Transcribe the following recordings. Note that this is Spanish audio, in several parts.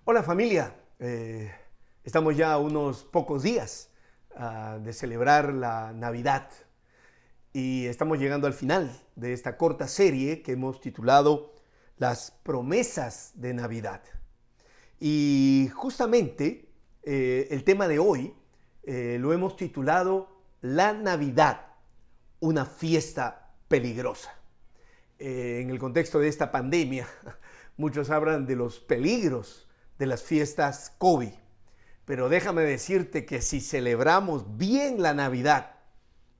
Hola familia, estamos ya a unos pocos días de celebrar la Navidad y estamos llegando al final de esta corta serie que hemos titulado Las promesas de Navidad. Y justamente el tema de hoy lo hemos titulado La Navidad, una fiesta peligrosa. En el contexto de esta pandemia, muchos hablan de los peligros de las fiestas COVID. Pero déjame decirte que si celebramos bien la Navidad,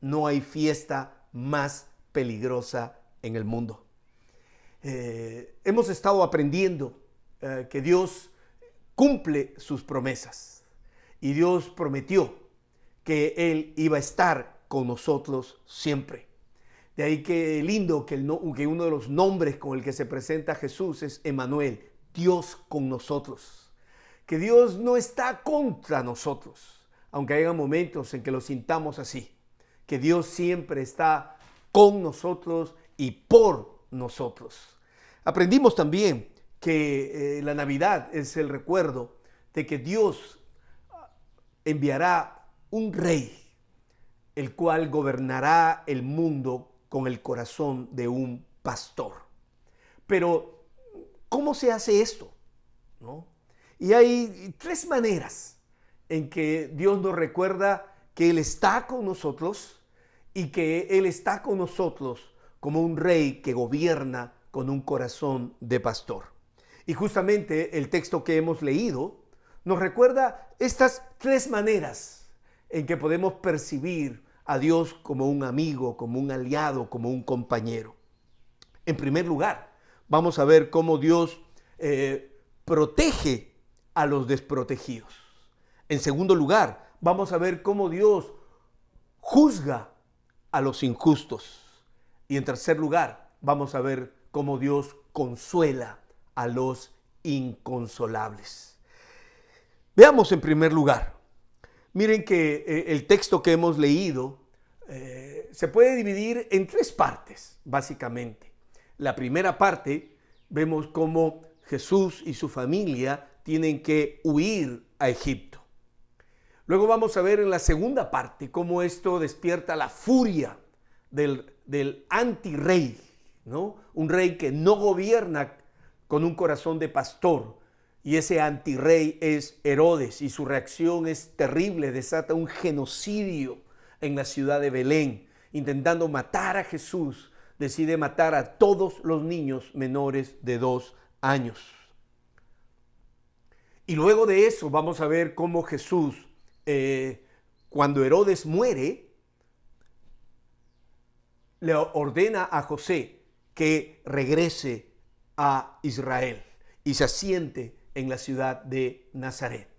no hay fiesta más peligrosa en el mundo. Hemos estado aprendiendo que Dios cumple sus promesas y Dios prometió que Él iba a estar con nosotros siempre. De ahí que lindo que uno de los nombres con el que se presenta Jesús es Emmanuel, Dios con nosotros. Que Dios no está contra nosotros, aunque haya momentos en que lo sintamos así. Que Dios siempre está con nosotros y por nosotros. Aprendimos también que la Navidad es el recuerdo de que Dios enviará un rey, el cual gobernará el mundo con el corazón de un pastor. Pero, ¿cómo se hace esto? ¿No? Y hay tres maneras en que Dios nos recuerda que Él está con nosotros y que Él está con nosotros como un rey que gobierna con un corazón de pastor. Y justamente el texto que hemos leído nos recuerda estas tres maneras en que podemos percibir a Dios como un amigo, como un aliado, como un compañero. En primer lugar, vamos a ver cómo Dios protege a los desprotegidos. En segundo lugar, vamos a ver cómo Dios juzga a los injustos. Y en tercer lugar, vamos a ver cómo Dios consuela a los inconsolables. Veamos en primer lugar. Miren que el texto que hemos leído se puede dividir en tres partes, básicamente. La primera parte, vemos cómo Jesús y su familia tienen que huir a Egipto. Luego vamos a ver en la segunda parte cómo esto despierta la furia del antirrey, ¿no? Un rey que no gobierna con un corazón de pastor. Y ese antirrey es Herodes y su reacción es terrible, desata un genocidio en la ciudad de Belén, intentando matar a Jesús, decide matar a todos los niños menores de 2 años. Y luego de eso vamos a ver cómo Jesús, cuando Herodes muere, le ordena a José que regrese a Israel y se asiente en la ciudad de Nazaret,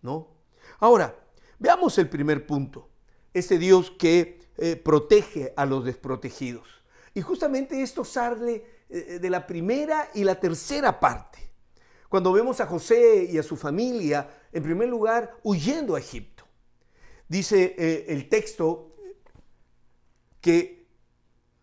¿no? Ahora, veamos el primer punto, este Dios que protege a los desprotegidos. Y justamente esto sale de la primera y la tercera parte. Cuando vemos a José y a su familia, en primer lugar, huyendo a Egipto. Dice el texto que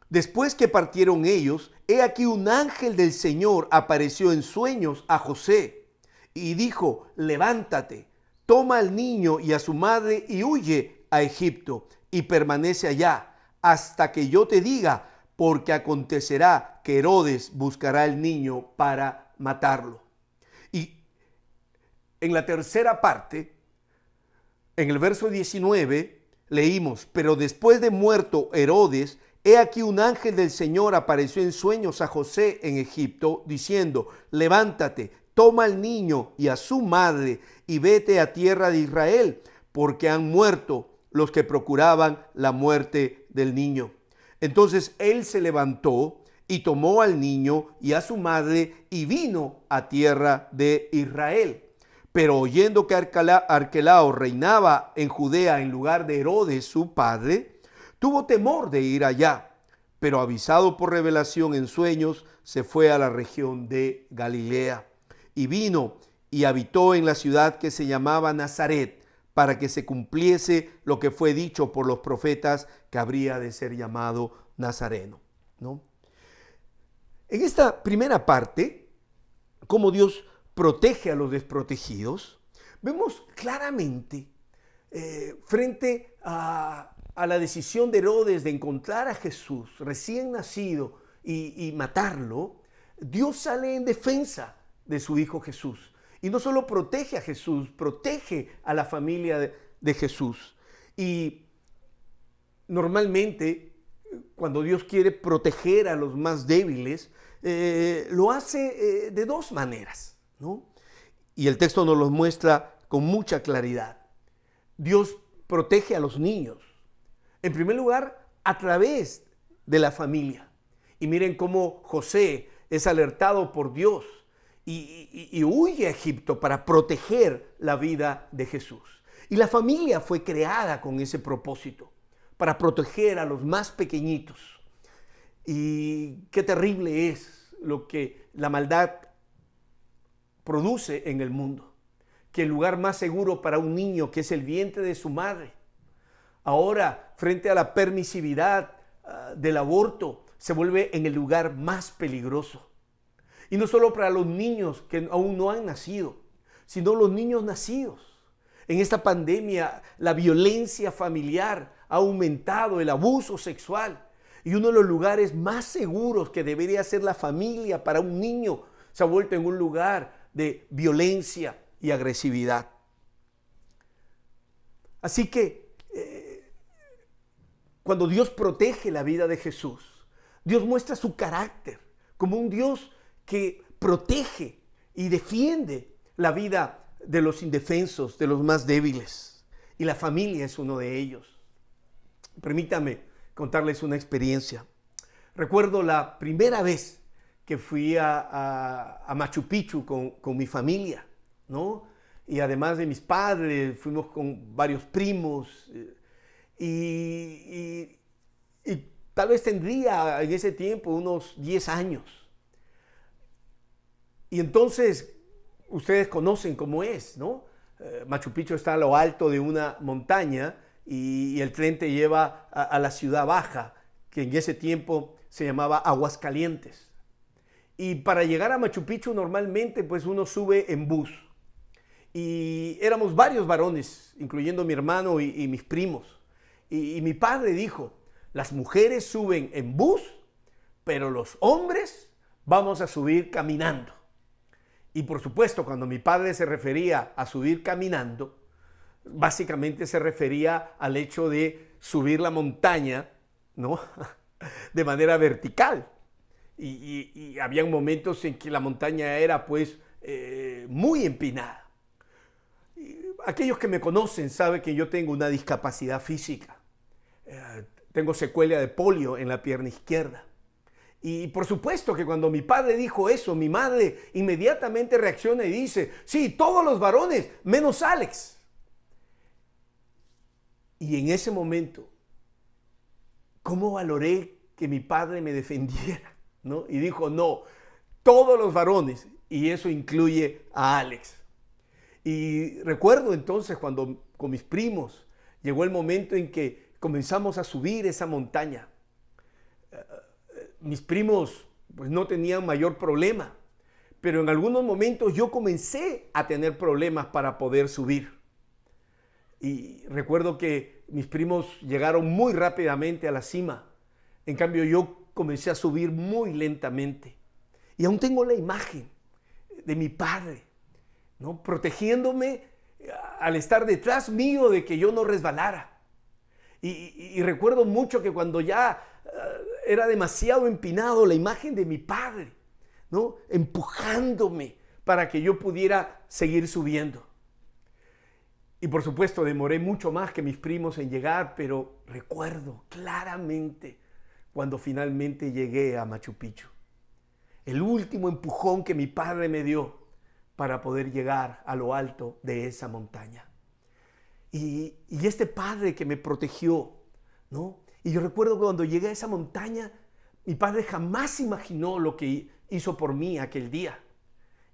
después que partieron ellos, he aquí un ángel del Señor apareció en sueños a José y dijo, levántate, toma al niño y a su madre y huye a Egipto y permanece allá hasta que yo te diga, porque acontecerá que Herodes buscará al niño para matarlo. Y en la tercera parte, en el verso 19, leímos, pero después de muerto Herodes, he aquí un ángel del Señor apareció en sueños a José en Egipto, diciendo, levántate, toma al niño y a su madre y vete a tierra de Israel, porque han muerto los que procuraban la muerte del niño. Entonces él se levantó y tomó al niño y a su madre y vino a tierra de Israel. Pero oyendo que Arquelao reinaba en Judea en lugar de Herodes su padre, tuvo temor de ir allá, pero avisado por revelación en sueños, se fue a la región de Galilea. Y vino y habitó en la ciudad que se llamaba Nazaret, para que se cumpliese lo que fue dicho por los profetas, que habría de ser llamado Nazareno, ¿no? En esta primera parte, cómo Dios protege a los desprotegidos, vemos claramente frente a la decisión de Herodes de encontrar a Jesús recién nacido y matarlo, Dios sale en defensa de su Hijo Jesús. Y no solo protege a Jesús, protege a la familia de Jesús. Y normalmente, cuando Dios quiere proteger a los más débiles, lo hace de dos maneras, ¿no? Y el texto nos los muestra con mucha claridad. Dios protege a los niños, en primer lugar, a través de la familia. Y miren cómo José es alertado por Dios y huye a Egipto para proteger la vida de Jesús. Y la familia fue creada con ese propósito, para proteger a los más pequeñitos. Y qué terrible es lo que la maldad produce en el mundo, que el lugar más seguro para un niño, que es el vientre de su madre, ahora frente a la permisividad del aborto, se vuelve en el lugar más peligroso. Y no solo para los niños que aún no han nacido, sino los niños nacidos. En esta pandemia, la violencia familiar ha aumentado, el abuso sexual. Y uno de los lugares más seguros que debería ser la familia para un niño se ha vuelto en un lugar de violencia y agresividad. Así que cuando Dios protege la vida de Jesús, Dios muestra su carácter como un Dios que protege y defiende la vida de los indefensos, de los más débiles. Y la familia es uno de ellos. Permítame contarles una experiencia. Recuerdo la primera vez que fui a Machu Picchu con mi familia, ¿no? Y además de mis padres, fuimos con varios primos. Y tal vez tendría en ese tiempo unos 10 años. Y entonces, ustedes conocen cómo es, ¿no? Machu Picchu está a lo alto de una montaña y el tren te lleva a la ciudad baja, que en ese tiempo se llamaba Aguascalientes. Y para llegar a Machu Picchu normalmente pues uno sube en bus. Y éramos varios varones, incluyendo mi hermano y mis primos. Y mi padre dijo, las mujeres suben en bus, pero los hombres vamos a subir caminando. Y por supuesto, cuando mi padre se refería a subir caminando, básicamente se refería al hecho de subir la montaña, ¿no? De manera vertical. Y había momentos en que la montaña era pues muy empinada. Aquellos que me conocen saben que yo tengo una discapacidad física. Tengo secuela de polio en la pierna izquierda. Y por supuesto que cuando mi padre dijo eso, mi madre inmediatamente reacciona y dice, sí, todos los varones, menos Alex. Y en ese momento, ¿cómo valoré que mi padre me defendiera? ¿No? Y dijo, no, todos los varones, y eso incluye a Alex. Y recuerdo entonces cuando con mis primos llegó el momento en que comenzamos a subir esa montaña. Mis primos pues no tenían mayor problema, pero en algunos momentos yo comencé a tener problemas para poder subir. Y recuerdo que mis primos llegaron muy rápidamente a la cima. En cambio yo comencé a subir muy lentamente. Y aún tengo la imagen de mi padre, ¿no? Protegiéndome al estar detrás mío de que yo no resbalara. Y recuerdo mucho que cuando ya era demasiado empinado, la imagen de mi padre, ¿no? Empujándome para que yo pudiera seguir subiendo. Y por supuesto demoré mucho más que mis primos en llegar, pero recuerdo claramente cuando finalmente llegué a Machu Picchu. El último empujón que mi padre me dio para poder llegar a lo alto de esa montaña. Y este padre que me protegió, ¿no? Y yo recuerdo que cuando llegué a esa montaña, mi padre jamás imaginó lo que hizo por mí aquel día.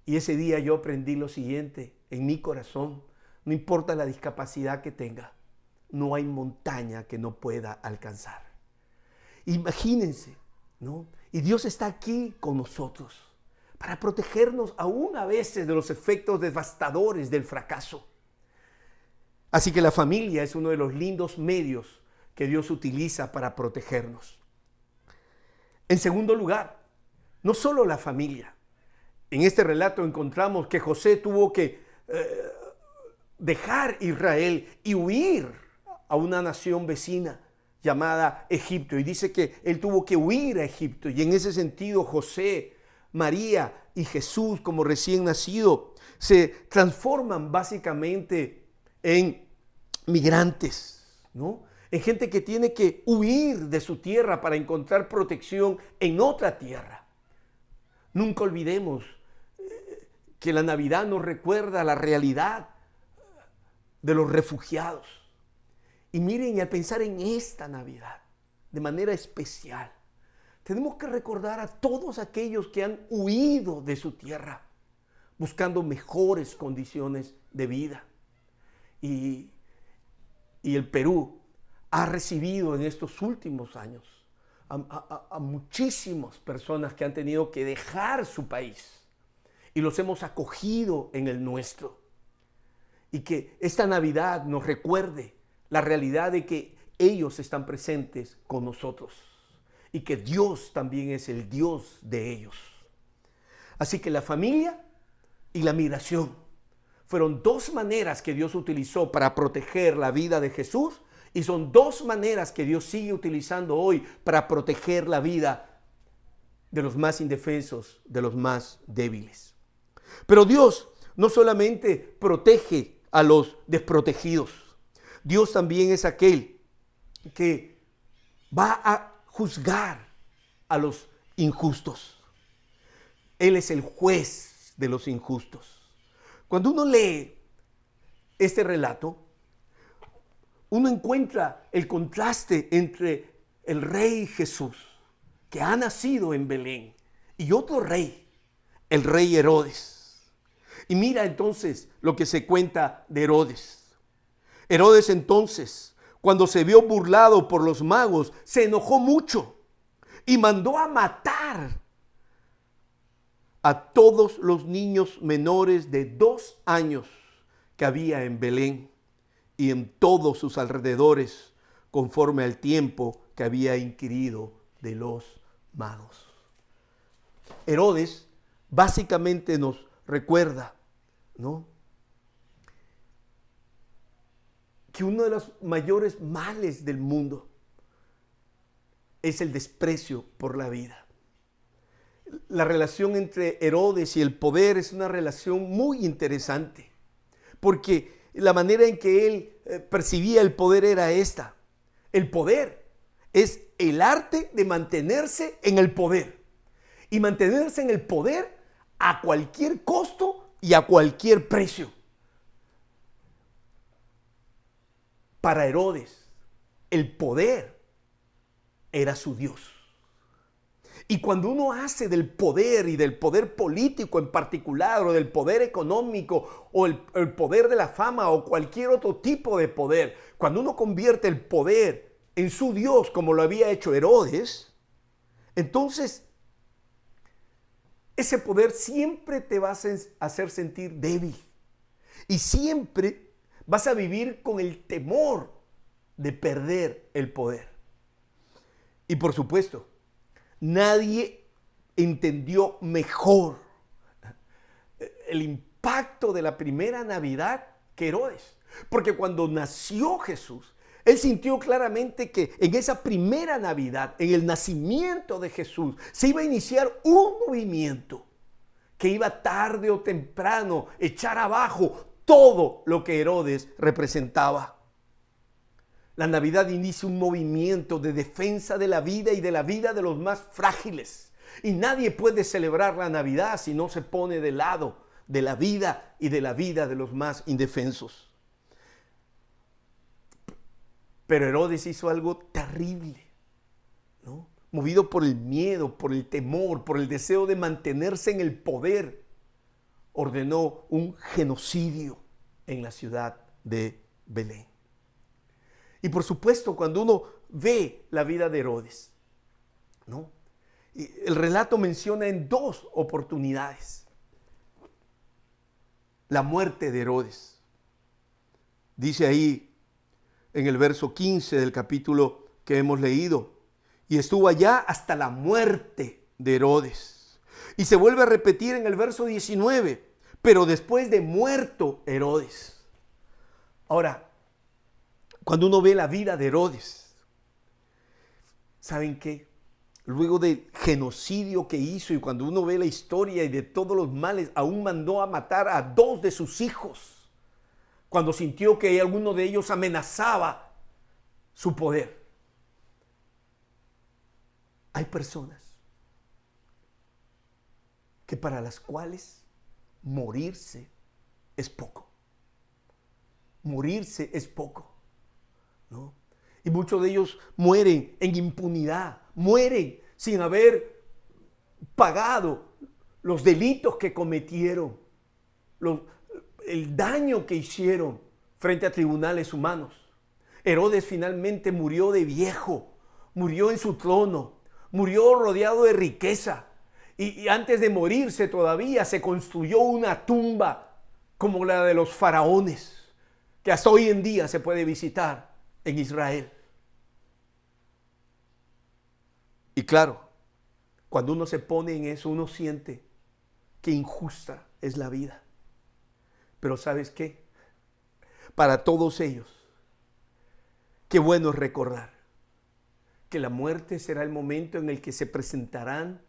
Y ese día yo aprendí lo siguiente en mi corazón: no importa la discapacidad que tenga, no hay montaña que no pueda alcanzar. Imagínense, ¿no? Y Dios está aquí con nosotros para protegernos aún a veces de los efectos devastadores del fracaso. Así que la familia es uno de los lindos medios que Dios utiliza para protegernos. En segundo lugar, no solo la familia. En este relato encontramos que José tuvo que dejar Israel y huir a una nación vecina llamada Egipto. Y dice que él tuvo que huir a Egipto. Y en ese sentido José, María y Jesús, como recién nacido, se transforman básicamente en migrantes, ¿no? En gente que tiene que huir de su tierra para encontrar protección en otra tierra. Nunca olvidemos que la Navidad nos recuerda la realidad de los refugiados. Y miren, al pensar en esta Navidad, de manera especial, tenemos que recordar a todos aquellos que han huido de su tierra, buscando mejores condiciones de vida. Y el Perú ha recibido en estos últimos años a muchísimas personas que han tenido que dejar su país y los hemos acogido en el nuestro. Y que esta Navidad nos recuerde la realidad de que ellos están presentes con nosotros y que Dios también es el Dios de ellos. Así que la familia y la migración fueron dos maneras que Dios utilizó para proteger la vida de Jesús y son dos maneras que Dios sigue utilizando hoy para proteger la vida de los más indefensos, de los más débiles. Pero Dios no solamente protege a los desprotegidos. Dios también es aquel que va a juzgar a los injustos. Él es el juez de los injustos. Cuando uno lee este relato, uno encuentra el contraste entre el rey Jesús, que ha nacido en Belén, y otro rey, el rey Herodes. Y mira entonces lo que se cuenta de Herodes. Herodes entonces, cuando se vio burlado por los magos, se enojó mucho y mandó a matar a todos los niños menores de 2 años que había en Belén y en todos sus alrededores, conforme al tiempo que había inquirido de los magos. Herodes básicamente nos recuerda, ¿no?, que uno de los mayores males del mundo es el desprecio por la vida. La relación entre Herodes y el poder es una relación muy interesante, porque la manera en que él percibía el poder era esta. El poder es el arte de mantenerse en el poder, y mantenerse en el poder a cualquier costo y a cualquier precio. Para Herodes, el poder era su Dios. Y cuando uno hace del poder y del poder político en particular, o del poder económico, o el poder de la fama, o cualquier otro tipo de poder, cuando uno convierte el poder en su Dios, como lo había hecho Herodes, entonces ese poder siempre te va a hacer sentir débil. Y siempre vas a vivir con el temor de perder el poder. Y por supuesto, nadie entendió mejor el impacto de la primera Navidad que Herodes. Porque cuando nació Jesús, él sintió claramente que en esa primera Navidad, en el nacimiento de Jesús, se iba a iniciar un movimiento que iba tarde o temprano a echar abajo todo lo que Herodes representaba. La Navidad inicia un movimiento de defensa de la vida y de la vida de los más frágiles. Y nadie puede celebrar la Navidad si no se pone del lado de la vida y de la vida de los más indefensos. Pero Herodes hizo algo terrible, ¿no? Movido por el miedo, por el temor, por el deseo de mantenerse en el poder, ordenó un genocidio en la ciudad de Belén. Y por supuesto, cuando uno ve la vida de Herodes, ¿no?, el relato menciona en 2 oportunidades la muerte de Herodes. Dice ahí en el verso 15 del capítulo que hemos leído, y estuvo allá hasta la muerte de Herodes. Y se vuelve a repetir en el verso 19, pero después de muerto Herodes. Ahora, cuando uno ve la vida de Herodes, ¿saben qué? Luego del genocidio que hizo y cuando uno ve la historia y de todos los males, aún mandó a matar a 2 de sus hijos cuando sintió que alguno de ellos amenazaba su poder. Hay personas que para las cuales morirse es poco. Morirse es poco, ¿no? Y muchos de ellos mueren en impunidad, mueren sin haber pagado los delitos que cometieron, el daño que hicieron frente a tribunales humanos. Herodes finalmente murió de viejo, murió en su trono, murió rodeado de riqueza. Y antes de morirse todavía se construyó una tumba como la de los faraones, que hasta hoy en día se puede visitar en Israel. Y claro, cuando uno se pone en eso, uno siente que injusta es la vida. Pero ¿sabes qué? Para todos ellos, qué bueno es recordar que la muerte será el momento en el que se presentarán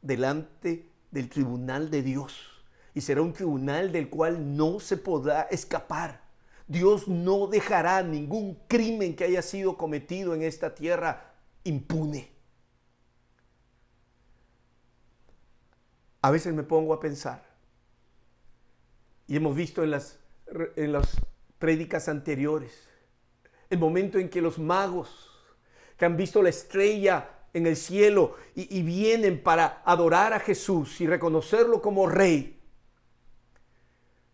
delante del tribunal de Dios. Y será un tribunal del cual no se podrá escapar. Dios no dejará ningún crimen que haya sido cometido en esta tierra impune. A veces me pongo a pensar, y hemos visto en las prédicas anteriores, el momento en que los magos que han visto la estrella en el cielo y vienen para adorar a Jesús y reconocerlo como rey,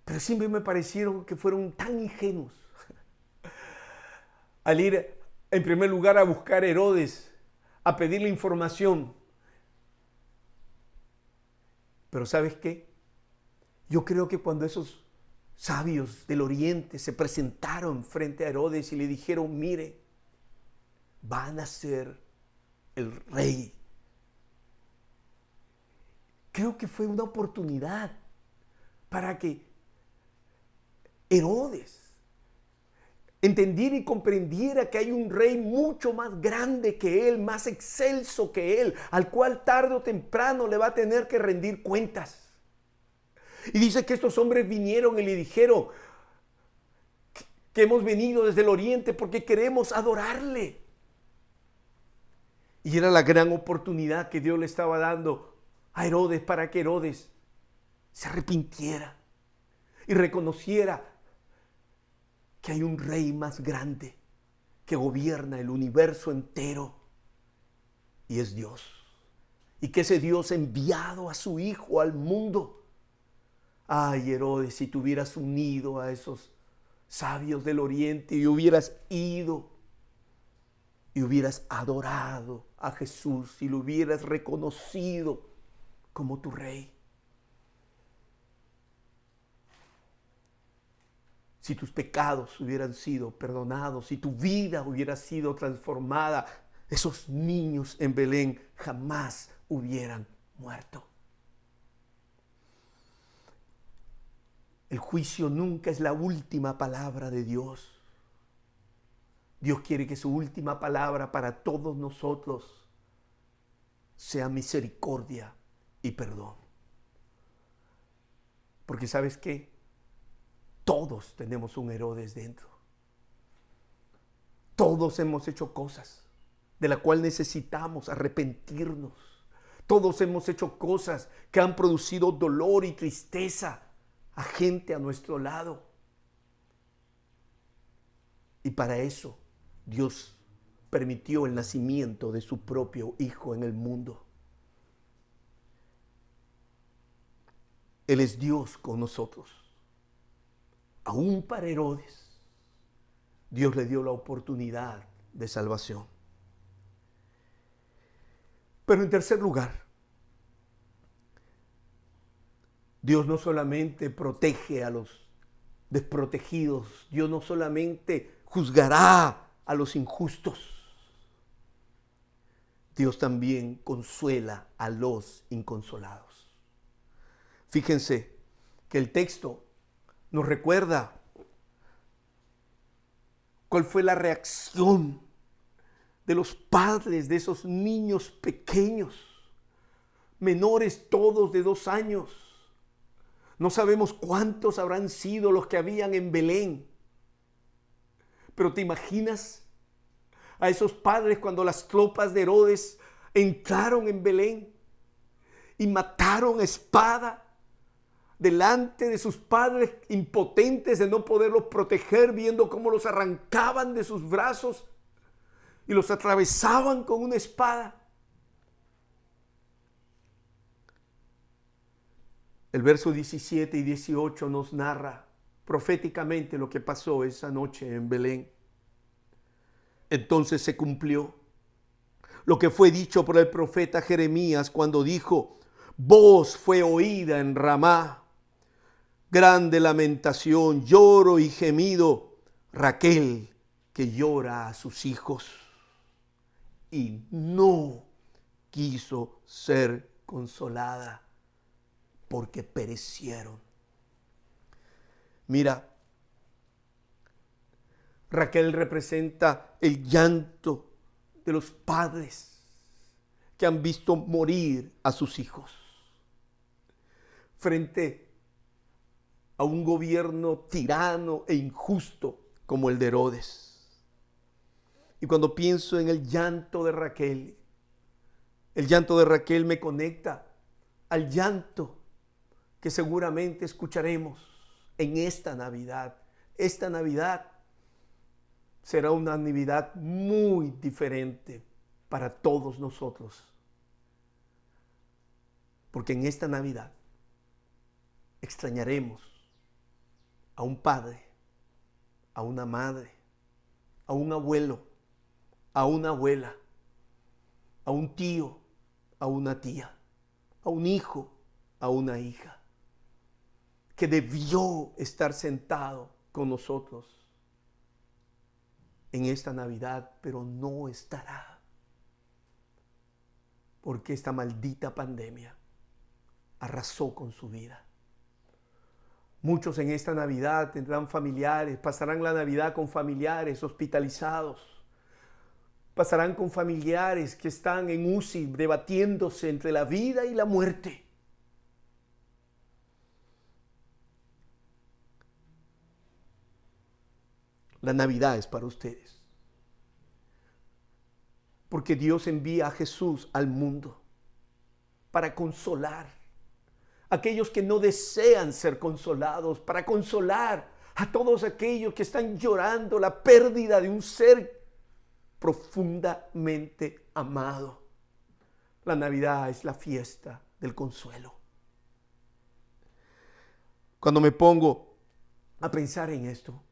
pero siempre me parecieron que fueron tan ingenuos al ir en primer lugar a buscar a Herodes, a pedirle información. Pero ¿sabes qué? Yo creo que cuando esos sabios del oriente se presentaron frente a Herodes y le dijeron, mire, van a ser el rey. Creo que fue una oportunidad para que Herodes entendiera y comprendiera que hay un rey mucho más grande que él, más excelso que él, al cual tarde o temprano le va a tener que rendir cuentas. Y dice que estos hombres vinieron y le dijeron que hemos venido desde el oriente porque queremos adorarle. Y era la gran oportunidad que Dios le estaba dando a Herodes para que Herodes se arrepintiera y reconociera que hay un rey más grande que gobierna el universo entero y es Dios. Y que ese Dios ha enviado a su Hijo al mundo. Ay, Herodes, si te hubieras unido a esos sabios del oriente y hubieras ido y hubieras adorado a Jesús y lo hubieras reconocido como tu rey. Si tus pecados hubieran sido perdonados, si tu vida hubiera sido transformada, esos niños en Belén jamás hubieran muerto. El juicio nunca es la última palabra de Dios. Dios quiere que su última palabra para todos nosotros sea misericordia y perdón. Porque ¿sabes qué? Todos tenemos un Herodes dentro. Todos hemos hecho cosas de la cual necesitamos arrepentirnos. Todos hemos hecho cosas que han producido dolor y tristeza a gente a nuestro lado. Y para eso Dios permitió el nacimiento de su propio Hijo en el mundo. Él es Dios con nosotros. Aún para Herodes, Dios le dio la oportunidad de salvación. Pero en tercer lugar, Dios no solamente protege a los desprotegidos, Dios no solamente juzgará a los injustos, Dios también consuela a los inconsolados. Fíjense que el texto nos recuerda cuál fue la reacción de los padres de esos niños pequeños, menores todos de 2 años. No sabemos cuántos habrán sido los que habían en Belén. Pero ¿te imaginas a esos padres cuando las tropas de Herodes entraron en Belén y mataron a espada delante de sus padres, impotentes de no poderlos proteger, viendo cómo los arrancaban de sus brazos y los atravesaban con una espada? El verso 17 y 18 nos narra proféticamente lo que pasó esa noche en Belén. Entonces se cumplió lo que fue dicho por el profeta Jeremías cuando dijo: voz fue oída en Ramá, grande lamentación, lloro y gemido, Raquel que llora a sus hijos y no quiso ser consolada porque perecieron. Mira, Raquel representa el llanto de los padres que han visto morir a sus hijos frente a un gobierno tirano e injusto como el de Herodes. Y cuando pienso en el llanto de Raquel me conecta al llanto que seguramente escucharemos en esta Navidad. Esta Navidad será una Navidad muy diferente para todos nosotros. Porque en esta Navidad extrañaremos a un padre, a una madre, a un abuelo, a una abuela, a un tío, a una tía, a un hijo, a una hija, que debió estar sentado con nosotros en esta Navidad, pero no estará, porque esta maldita pandemia arrasó con su vida. Muchos en esta Navidad tendrán familiares, pasarán la Navidad con familiares hospitalizados, pasarán con familiares que están en UCI debatiéndose entre la vida y la muerte. La Navidad es para ustedes, porque Dios envía a Jesús al mundo para consolar a aquellos que no desean ser consolados, para consolar a todos aquellos que están llorando la pérdida de un ser profundamente amado. La Navidad es la fiesta del consuelo. Cuando me pongo a pensar en esto,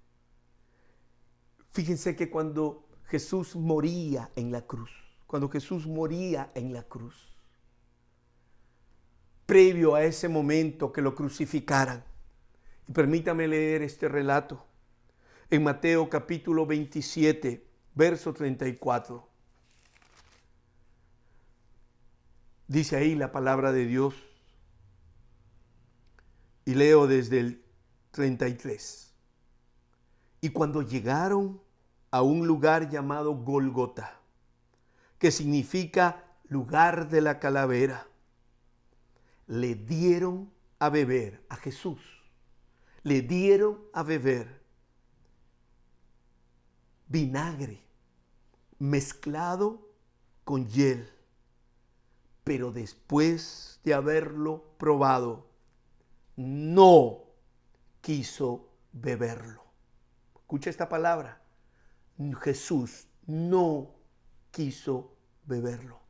fíjense que cuando Jesús moría en la cruz, previo a ese momento que lo crucificaran, y permítame leer este relato en Mateo capítulo 27, verso 34. Dice ahí la palabra de Dios, y leo desde el 33. Y cuando llegaron a un lugar llamado Gólgota, que significa lugar de la calavera, le dieron a beber a Jesús. Le dieron a beber vinagre mezclado con hiel, pero después de haberlo probado, no quiso beberlo. Escucha esta palabra. Jesús no quiso beberlo.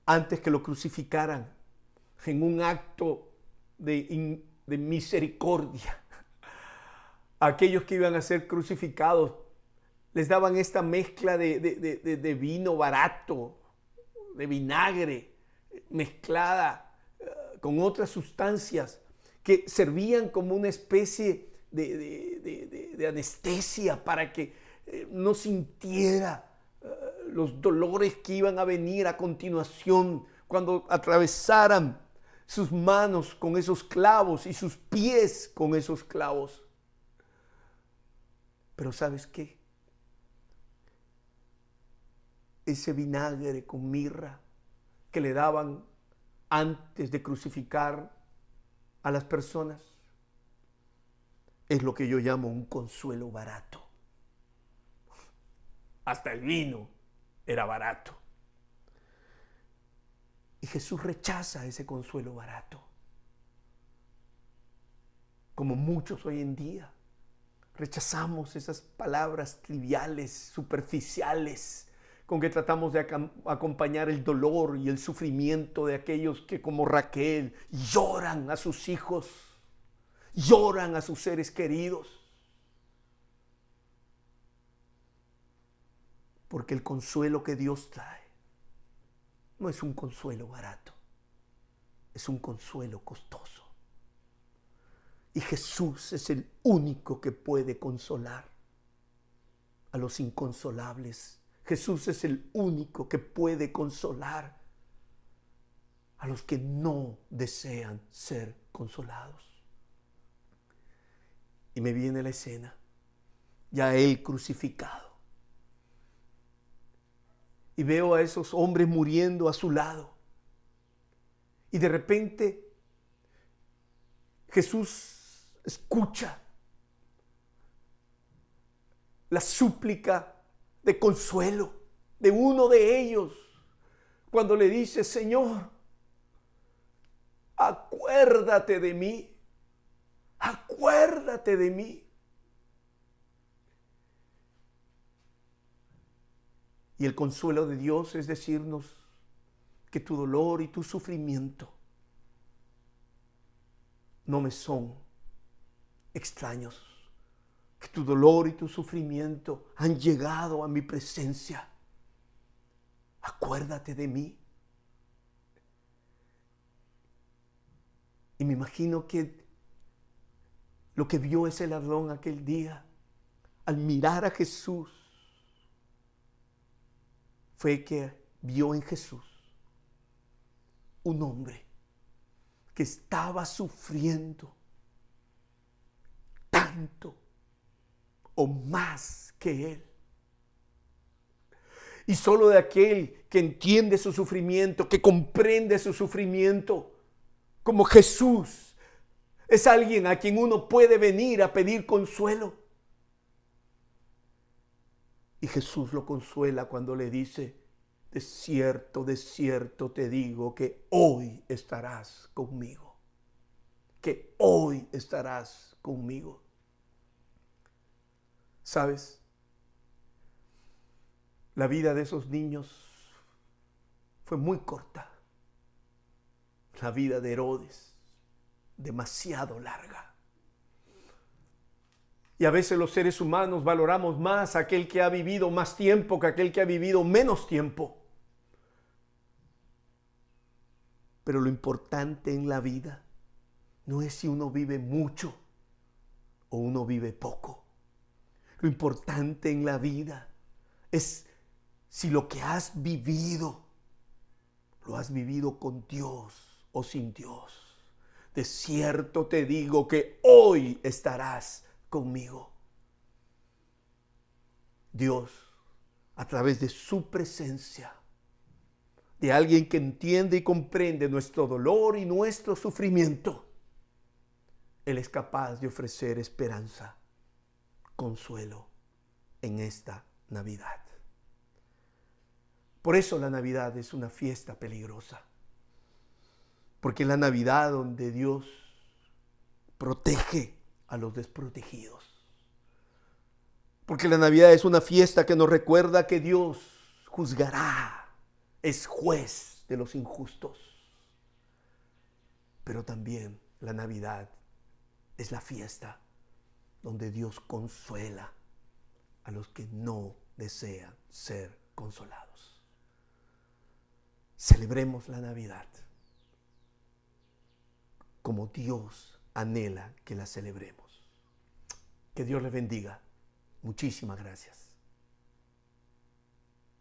Antes que lo crucificaran, en un acto de misericordia, aquellos que iban a ser crucificados les daban esta mezcla de vino barato, de vinagre, mezclada con otras sustancias que servían como una especie de anestesia para que no sintiera los dolores que iban a venir a continuación cuando atravesaran sus manos con esos clavos y sus pies con esos clavos. Pero ¿sabes qué? Ese vinagre con mirra que le daban antes de crucificar a las personas es lo que yo llamo un consuelo barato. Hasta el vino era barato. Y Jesús rechaza ese consuelo barato. Como muchos hoy en día rechazamos esas palabras triviales, superficiales, con que tratamos de acompañar el dolor y el sufrimiento de aquellos que, como Raquel, lloran a sus hijos, lloran a sus seres queridos. Porque el consuelo que Dios trae no es un consuelo barato, es un consuelo costoso. Y Jesús es el único que puede consolar a los inconsolables. Jesús es el único que puede consolar a los que no desean ser consolados. Y me viene la escena, ya Él crucificado. Y veo a esos hombres muriendo a su lado. Y de repente Jesús escucha la súplica de consuelo de uno de ellos cuando le dice: Señor, acuérdate de mí, acuérdate de mí. Y el consuelo de Dios es decirnos que tu dolor y tu sufrimiento no me son extraños, que tu dolor y tu sufrimiento han llegado a mi presencia. Acuérdate de mí. Y me imagino que lo que vio ese ladrón aquel día, al mirar a Jesús, fue que vio en Jesús un hombre que estaba sufriendo tanto o más que él. Y solo de aquel que entiende su sufrimiento, que comprende su sufrimiento, como Jesús, es alguien a quien uno puede venir a pedir consuelo. Y Jesús lo consuela cuando le dice: de cierto te digo que hoy estarás conmigo. Que hoy estarás conmigo. ¿Sabes? La vida de esos niños fue muy corta. La vida de Herodes, demasiado larga. Y a veces los seres humanos valoramos más a aquel que ha vivido más tiempo que a aquel que ha vivido menos tiempo. Pero lo importante en la vida no es si uno vive mucho o uno vive poco. Lo importante en la vida es si lo que has vivido, lo has vivido con Dios o sin Dios. De cierto te digo que hoy estarás conmigo. Dios, a través de su presencia, de alguien que entiende y comprende nuestro dolor y nuestro sufrimiento, Él es capaz de ofrecer esperanza, consuelo en esta Navidad. Por eso la Navidad es una fiesta peligrosa, porque es la Navidad donde Dios protege a los desprotegidos. Porque la Navidad es una fiesta que nos recuerda que Dios juzgará, es juez de los injustos. Pero también la Navidad es la fiesta donde Dios consuela a los que no desean ser consolados. Celebremos la Navidad como Dios anhela que la celebremos. Que Dios les bendiga. Muchísimas gracias.